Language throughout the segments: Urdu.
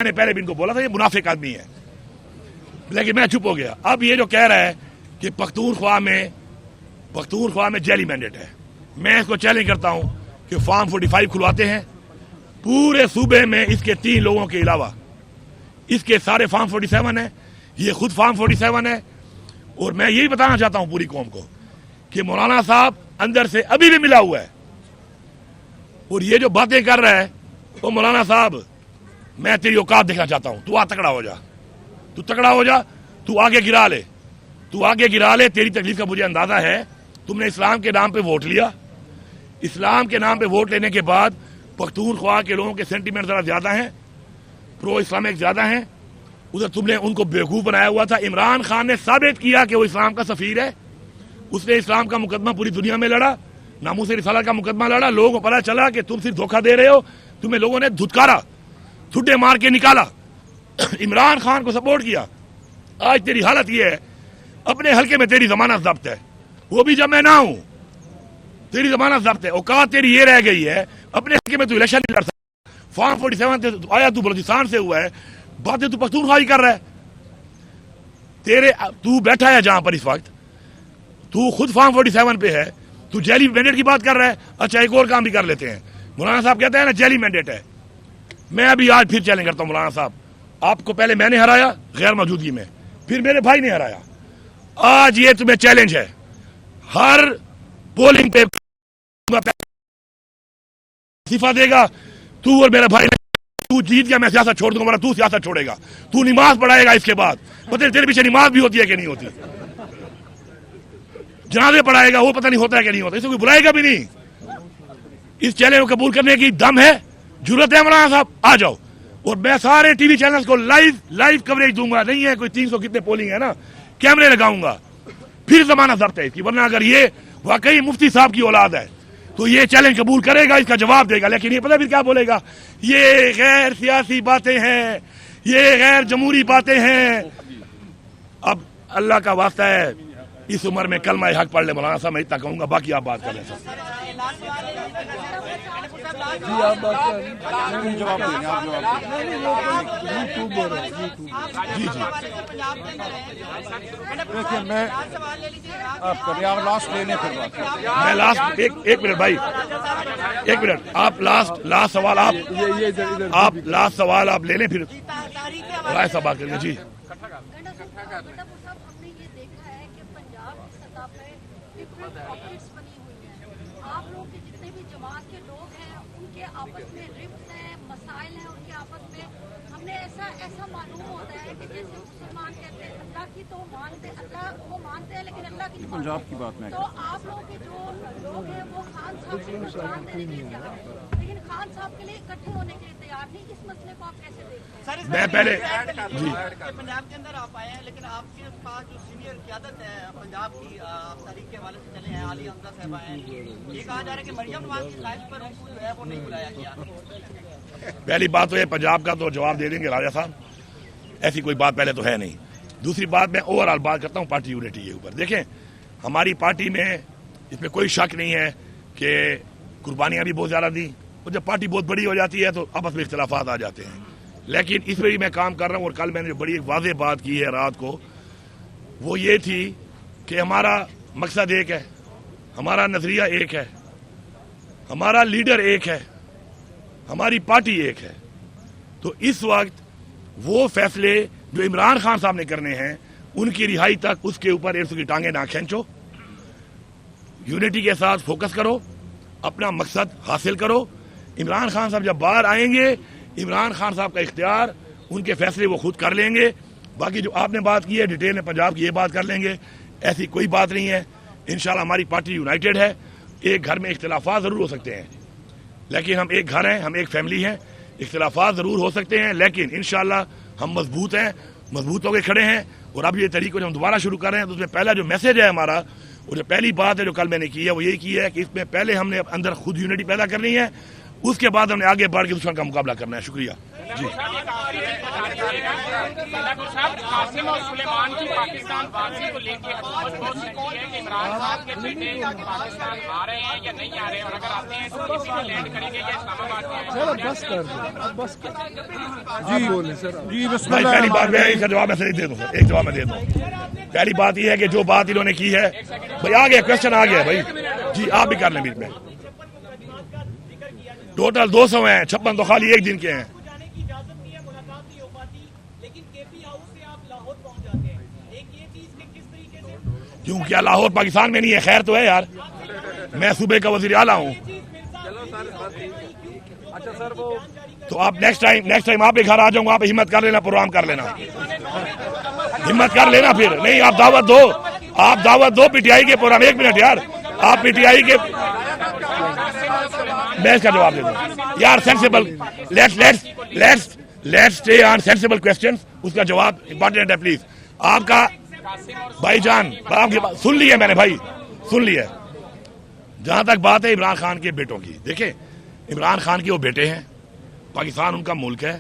میں نے پہلے بھی ان کو بولا تھا یہ منافق آدمی ہے، لیکن میں چپ ہو گیا. اب یہ جو کہہ رہا ہے کہ پختونخوا میں جیلی مینڈیٹ ہے، میں اس کو چیلنج کرتا ہوں کہ فارم 45 کھلواتے ہیں پورے صوبے میں، اس کے 3 لوگوں کے علاوہ اس کے سارے فارم 47 ہیں، یہ خود فارم 47 ہے. اور میں یہی بتانا چاہتا ہوں پوری قوم کو کہ مولانا صاحب اندر سے ابھی بھی ملا ہوا ہے، اور یہ جو باتیں کر رہا ہے وہ مولانا صاحب میں تیری اوقات دیکھنا چاہتا ہوں. تو تکڑا ہو جا، تو آگے گرا لے. تیری تکلیف کا مجھے اندازہ ہے. تم نے اسلام کے نام پہ ووٹ لیا، اسلام کے نام پہ ووٹ لینے کے بعد پختونخوا کے لوگوں کے سینٹیمنٹ ذرا زیادہ ہیں، پرو اسلامک زیادہ ہیں. ادھر تم نے ان کو بیوقوف بنایا ہوا تھا. عمران خان نے ثابت کیا کہ وہ اسلام کا سفیر ہے، اس نے اسلام کا مقدمہ پوری دنیا میں لڑا، ناموس رسالت کا مقدمہ لڑا. لوگوں کو پتا چلا کہ تم صرف دھوکہ دے رہے ہو، تمہیں لوگوں نے دھتکارا، ٹھڈے مار کے نکالا، عمران خان کو سپورٹ کیا. آج تیری حالت یہ ہے، اپنے حلقے میں تیری ضمانت ضبط ہے، وہ بھی جب میں نہ ہوں تیری ضمانت ضبط ہے. اوقات تیری یہ رہ گئی ہے، اپنے حلقے میں تو الیکشن نہیں لڑ سکتا. فارم 47 سے آیا تو بلوچستان سے ہوا ہے، باتیں تو پختونخوا ہی کر رہا ہے. تو بیٹھا ہے جہاں پر اس وقت، تو خود فارم 47 پہ ہے، تو جیلی مینڈیٹ کی بات کر رہا ہے. اچھا ایک اور کام بھی کر لیتے ہیں. مولانا صاحب کہتے ہیں نا جیلی مینڈیٹ ہے. میں ابھی آج پھر چیلنج کرتا ہوں مولانا صاحب، آپ کو پہلے میں نے ہرایا غیر موجودگی میں، پھر میرے بھائی نے ہرایا. آج یہ تمہیں چیلنج ہے، ہر پولنگ پہ استعفیٰ دے گا تو اور میرا بھائی. تو جیت گیا میں سیاست چھوڑ دوں گا، تو سیاست چھوڑے گا، تو نماز پڑھائے گا. اس کے بعد پتہ نہیں تیرے پیچھے نماز بھی ہوتی ہے کہ نہیں ہوتی، جنازے پڑھائے گا، وہ پتہ نہیں ہوتا ہے کہ نہیں ہوتا. اسے کوئی بلائے گا بھی نہیں. اس چیلنج کو قبول کرنے کی دم ہے، ضرورت ہے مولانا صاحب، آ جاؤ. اور میں سارے ٹی وی چینلز کو لائیو کوریج دوں گا. نہیں ہے کوئی 300 کتنے پولنگ ہے نا، کیمرے لگاؤں گا. پھر ضمانت ضبط ہے اس کی، ورنہ اگر یہ واقعی مفتی صاحب کی اولاد ہے تو یہ چیلنج قبول کرے گا، اس کا جواب دے گا. لیکن یہ پتہ پھر کیا بولے گا، یہ غیر سیاسی باتیں ہیں، یہ غیر جمہوری باتیں ہیں. اب اللہ کا واسطہ ہے اس عمر میں کلمہ حق پڑھ لے مولانا صاحب، میں اتنا کہوں گا، باقی آپ بات کر لیں. میں لاسٹ ایک منٹ بھائی، ایک منٹ، آپ لاسٹ سوال آپ لاسٹ سوال آپ لے لیں، پھر رائے صاحب بات کریں گے. جی آپ لوگ کے جتنے بھی جماعت کے لوگ ہیں ان کے آپس میں رفت ہیں، مسائل ہیں ان کے آپس میں. ہم نے ایسا معلوم ہوتا ہے کہ جیسے مسلمان کہتے ہیں اللہ کی تو مانتے، اللہ وہ مانتے ہیں لیکن اللہ کی پنجاب کی بات میں، تو آپ لوگوں کے جو لوگ ہیں وہ خان صاحب کو نقصان دینے کے لیے تیار ہیں، لیکن خان صاحب کے لیے اکٹھے ہونے کے لیے تیار نہیں. اس مسئلے کو آپ کیسے دیکھتے ہیں؟ میں پہلے جی پنجاب کے اندر آپ آئے ہیں، لیکن آپ کے پاس جو سینئر قیادت ہے پنجاب کی، آپ تاریخ کے حوالے سے چلے ہیں، علی حمزہ صاحب ہیں، یہ کہا جا رہا ہے کہ مریم نواز کی خواہش پر ان کو جو ہے وہ نہیں بلایا گیا. پہلی بات تو یہ پنجاب کا تو جواب دے دیں گے راجہ صاحب، ایسی کوئی بات پہلے تو ہے نہیں. دوسری بات میں اوور آل بات کرتا ہوں پارٹی یونٹی کے اوپر. دیکھیں ہماری پارٹی میں اس میں کوئی شک نہیں ہے کہ قربانیاں بھی بہت زیادہ دیں، اور جب پارٹی بہت بڑی ہو جاتی ہے تو آپس میں اختلافات آ جاتے ہیں. لیکن اس میں بھی میں کام کر رہا ہوں. اور کل میں نے جو بڑی ایک واضح بات کی ہے رات کو، وہ یہ تھی کہ ہمارا مقصد ایک ہے، ہمارا نظریہ ایک ہے، ہمارا لیڈر ایک ہے، ہماری پارٹی ایک ہے. تو اس وقت وہ فیصلے جو عمران خان صاحب نے کرنے ہیں ان کی رہائی تک اس کے اوپر ایرسو کی ٹانگیں نہ کھینچو. یونٹی کے ساتھ فوکس کرو، اپنا مقصد حاصل کرو. عمران خان صاحب جب باہر آئیں گے، عمران خان صاحب کا اختیار، ان کے فیصلے وہ خود کر لیں گے. باقی جو آپ نے بات کی ہے ڈیٹیل میں پنجاب کی یہ بات کر لیں گے، ایسی کوئی بات نہیں ہے. انشاءاللہ ہماری پارٹی یونائٹڈ ہے. ایک گھر میں اختلافات ضرور ہو سکتے ہیں، لیکن ہم ایک گھر ہیں، ہم ایک فیملی ہیں. اختلافات ضرور ہو سکتے ہیں لیکن انشاءاللہ ہم مضبوط ہیں، مضبوط ہو کے کھڑے ہیں. اور اب یہ طریقہ جو ہم دوبارہ شروع کر رہے ہیں تو اس میں پہلا جو میسج ہے ہمارا، اور جو پہلی بات ہے جو کل میں نے کی ہے وہ یہی کی ہے کہ اس میں پہلے ہم نے اندر خود یونٹی پیدا کرنی ہے، اس کے بعد ہم نے آگے بڑھ کے دشمن کا مقابلہ کرنا ہے. شکریہ. قاسم اور سلیمان کی پاکستان واپسی کو لے کے حکومت بہت سکتی ہے کہ عمران خان کے بیٹے پاکستان آ رہے ہیں یا نہیں آ رہے ہیں، اور اگر آتے ہیں تو کسی میں لینڈ کریں گے یا اسلام آباد میں؟ بھائی پہلی بات میں اس کا جواب ایسے نہیں دے دوں سر، ایک جواب میں دے دوں. پہلی بات یہ ہے کہ جو بات انہوں نے کی ہے بھائی آ گیا کوشچن آ گیا بھائی جی آپ بھی کر لیں بیچ میں. ٹوٹل 200 ہیں، 56 تو خالی ایک دن کے ہیں. کیوں کیا لاہور پاکستان میں نہیں ہے؟ خیر تو ہے یار، میں صوبے کا وزیر اعلیٰ ہوں. تو آپ نیکسٹ ٹائم آپ کے گھر آ جاؤں گا، آپ ہمت کر لینا، پروگرام کر لینا، ہمت کر لینا. پھر نہیں آپ دعوت دو پی ٹی آئی کے پروگرام. ایک منٹ یار، آپ پی ٹی آئی کے میں اس کا جواب دے دوں یار. Sensible let's stay on sensible questions. اس کا جواب امپورٹنٹ ہے پلیز. آپ کا بھائی جان سن لی ہے میں نے بھائی، سن لی ہے. جہاں تک بات ہے عمران خان کے بیٹوں کی، دیکھیں عمران خان کے وہ بیٹے ہیں، پاکستان ان کا ملک ہے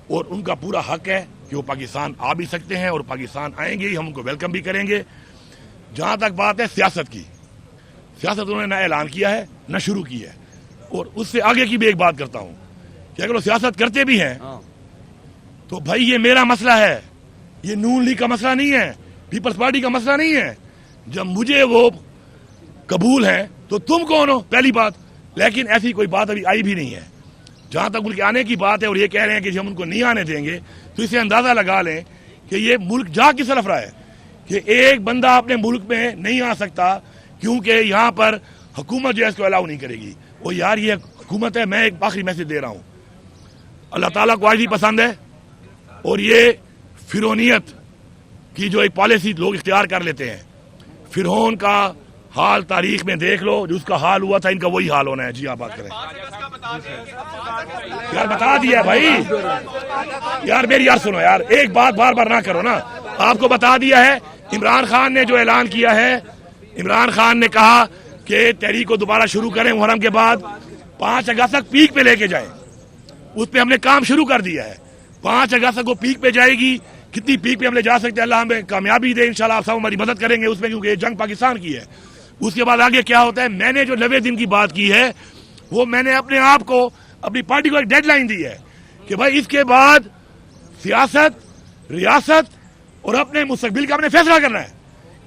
اور ان کا پورا حق ہے کہ وہ پاکستان آ بھی سکتے ہیں اور پاکستان آئیں گے، ہم ان کو ویلکم بھی کریں گے. جہاں تک بات ہے سیاست کی، سیاست انہوں نے نہ اعلان کیا ہے نہ شروع کی ہے. اور اس سے آگے کی بھی ایک بات کرتا ہوں کہ اگر وہ سیاست کرتے بھی ہیں تو بھائی یہ میرا مسئلہ ہے، یہ نون لیگ کا مسئلہ نہیں ہے، پیپلز پارٹی کا مسئلہ نہیں ہے. جب مجھے وہ قبول ہیں تو تم کون ہو؟ پہلی بات. لیکن ایسی کوئی بات ابھی آئی بھی نہیں ہے. جہاں تک ملک آنے کی بات ہے اور یہ کہہ رہے ہیں کہ ہم ان کو نہیں آنے دیں گے، تو اسے اندازہ لگا لیں کہ یہ ملک جا کس طرف رہا ہے کہ ایک بندہ اپنے ملک میں نہیں آ سکتا کیونکہ یہاں پر حکومت جو ہے اس کو الاؤ نہیں کرے گی. وہ یار یہ حکومت ہے. میں ایک آخری میسج دے رہا ہوں، اللہ تعالیٰ کو آج پسند ہے اور یہ فرعونیت کی جو ایک پالیسی لوگ اختیار کر لیتے ہیں. فرعون کا حال تاریخ میں دیکھ لو، جو اس کا حال ہوا تھا ان کا وہی حال ہونا ہے. جی آپ بات کریں یار. بتا دیا بھائی یار، میری یار سنو یار، ایک بات بار بار نہ کرو نا. آپ کو بتا دیا ہے عمران خان نے جو اعلان کیا ہے. عمران خان نے کہا کہ تحریک کو دوبارہ شروع کریں محرم کے بعد، 5 اگست تک پیک پہ لے کے جائیں. اس پہ ہم نے کام شروع کر دیا ہے. 5 اگست تک وہ پیک پہ جائے گی. کتنی پیک پہ ہم لے جا سکتے ہیں اللہ ہمیں کامیابی دے انشاءاللہ. آپ سب ہماری مدد کریں گے اس میں کیونکہ یہ جنگ پاکستان کی ہے. اس کے بعد آگے کیا ہوتا ہے؟ میں نے جو 90 دن کی بات کی ہے وہ میں نے اپنے آپ کو، اپنی پارٹی کو ایک ڈیڈ لائن دی ہے کہ بھائی اس کے بعد سیاست، ریاست اور اپنے مستقبل کا اپنے فیصلہ کرنا ہے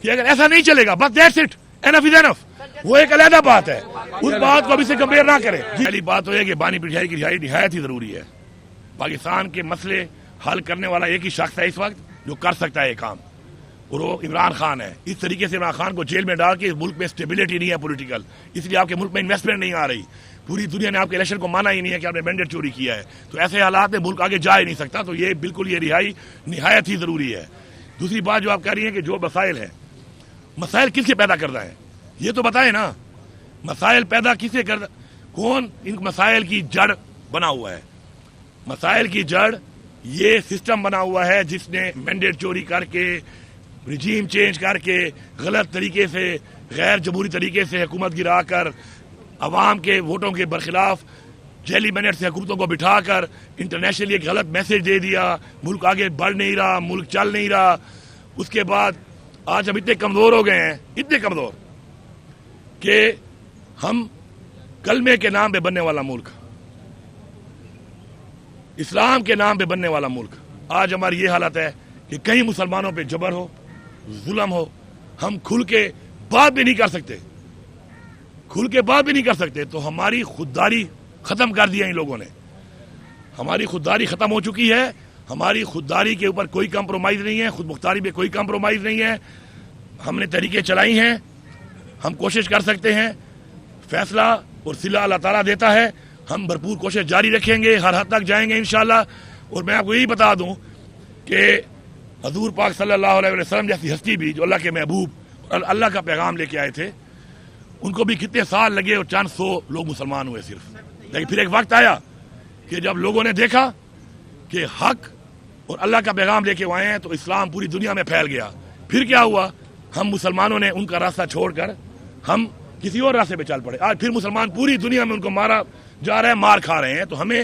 کہ اگر ایسا نہیں چلے گا بس دیٹس اٹ، انف از انف. وہ ایک علیحدہ بات ہے، اس بات کو ابھی سے کمپیئر نہ کریں. پہلی بات تو ہے کہ بانی پٹھائی کی رہائی نہایت ہی ضروری ہے. پاکستان کے مسئلے حل کرنے والا ایک ہی شخص ہے اس وقت جو کر سکتا ہے یہ کام، اور وہ عمران خان ہے. اس طریقے سے عمران خان کو جیل میں ڈال کے اس ملک میں اسٹیبلٹی نہیں ہے پولیٹیکل، اس لیے آپ کے ملک میں انویسٹمنٹ نہیں آ رہی. پوری دنیا نے آپ کے الیکشن کو مانا ہی نہیں ہے کہ آپ نے مینڈیٹ چوری کیا ہے. تو ایسے حالات میں ملک آگے جا ہی نہیں سکتا. تو یہ بالکل یہ رہائی نہایت ہی ضروری ہے. دوسری بات جو آپ کہہ رہی ہیں کہ جو مسائل ہیں، مسائل کس کے پیدا کرتا ہے یہ تو بتائیں نا. مسائل پیدا کس سے کرتا، کون ان مسائل کی جڑ بنا ہوا ہے؟ مسائل کی جڑ یہ سسٹم بنا ہوا ہے جس نے مینڈیٹ چوری کر کے، رجیم چینج کر کے، غلط طریقے سے، غیر جمہوری طریقے سے حکومت گرا کر، عوام کے ووٹوں کے برخلاف جیلی مینڈیٹ سے حکومتوں کو بٹھا کر انٹرنیشنلی ایک غلط میسج دے دیا. ملک آگے بڑھ نہیں رہا، ملک چل نہیں رہا. اس کے بعد آج ہم اتنے کمزور ہو گئے ہیں، اتنے کمزور کہ ہم کلمے کے نام پہ بننے والا ملک، اسلام کے نام پہ بننے والا ملک، آج ہماری یہ حالت ہے کہ کہیں مسلمانوں پہ جبر ہو، ظلم ہو، ہم کھل کے بات بھی نہیں کر سکتے، کھل کے بات بھی نہیں کر سکتے. تو ہماری خودداری ختم کر دیا ان لوگوں نے. ہماری خودداری ختم ہو چکی ہے. ہماری خودداری کے اوپر کوئی کمپرومائز نہیں ہے، خود مختاری پہ کوئی کمپرومائز نہیں ہے. ہم نے طریقے چلائی ہیں، ہم کوشش کر سکتے ہیں. فیصلہ اور صلہ اللہ تعالیٰ دیتا ہے. ہم بھرپور کوشش جاری رکھیں گے، ہر حد تک جائیں گے انشاءاللہ. اور میں آپ کو یہی بتا دوں کہ حضور پاک صلی اللہ علیہ وسلم جیسی ہستی بھی جو اللہ کے محبوب اور اللہ کا پیغام لے کے آئے تھے، ان کو بھی کتنے سال لگے اور چند سو لوگ مسلمان ہوئے صرف. لیکن پھر ایک وقت آیا کہ جب لوگوں نے دیکھا کہ حق اور اللہ کا پیغام لے کے آئے ہیں تو اسلام پوری دنیا میں پھیل گیا. پھر کیا ہوا؟ ہم مسلمانوں نے ان کا راستہ چھوڑ کر ہم کسی اور راستے پہ چل پڑے. آج پھر مسلمان پوری دنیا میں ان کو مارا جا رہا ہے، مار کھا رہے ہیں. تو ہمیں